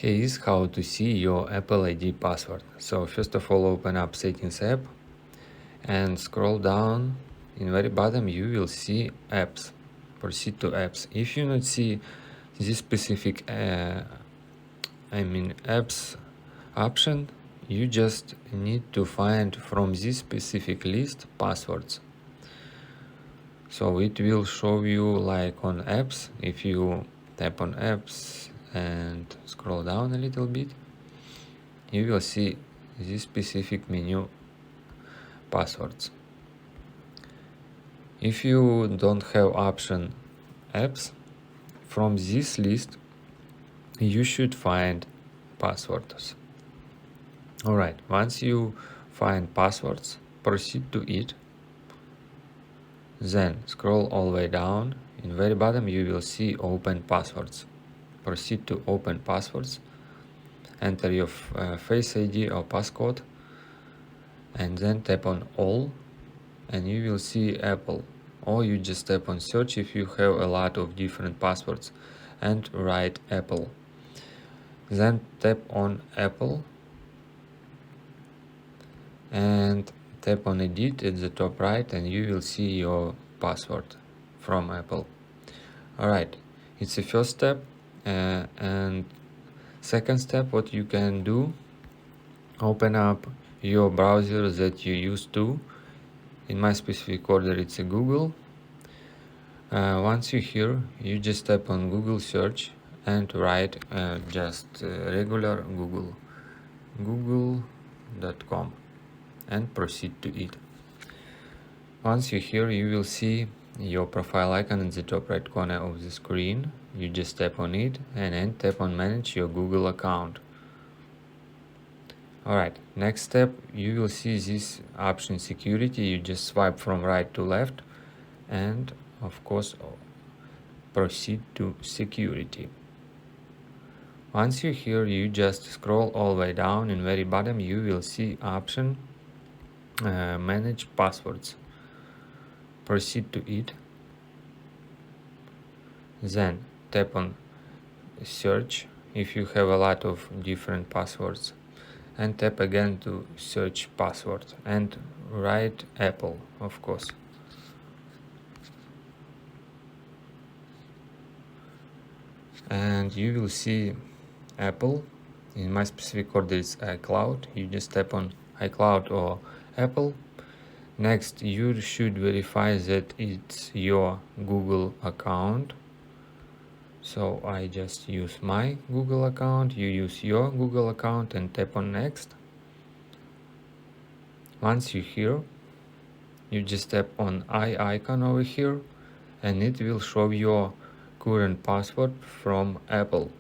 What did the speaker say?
Here is how to see your Apple ID password. So first of all, open up Settings app and scroll down. In very bottom you will see apps. Proceed to apps. If you not see this specific apps option, you just need to find from this specific list passwords. So it will show you like on apps. If you tap on apps and scroll down a little bit, you will see this specific menu passwords. If you don't have option apps, from this list you should find passwords. Alright, once you find passwords, proceed to it. Then scroll all the way down. In very bottom you will see open passwords. Proceed to open passwords. Enter your Face ID or passcode and then tap on all and you will see Apple, or you just tap on search if you have a lot of different passwords and write Apple. Then tap on Apple and tap on edit at the top right and you will see your password from Apple. Alright, it's the first step. And second step, what you can do, open up your browser that you used to. In my specific order it's a Google. Once you're here, you just tap on Google search and write just regular google.com and proceed to it. Once you're here, you will see your profile icon in the top right corner of the screen. You just tap on it and then tap on manage your Google account. Alright, next step, you will see this option security. You just swipe from right to left and of course proceed to security. Once you're here, you just scroll all the way down. In very bottom you will see option manage passwords. Proceed to it. Then tap on search if you have a lot of different passwords and tap again to search password and write Apple, of course. And you will see Apple. In my specific order it's iCloud. You just tap on iCloud or Apple. Next, you should verify that it's your Google account. So I just use my Google account, you use your Google account and tap on next. Once you're here, you just tap on icon over here and it will show your current password from Apple.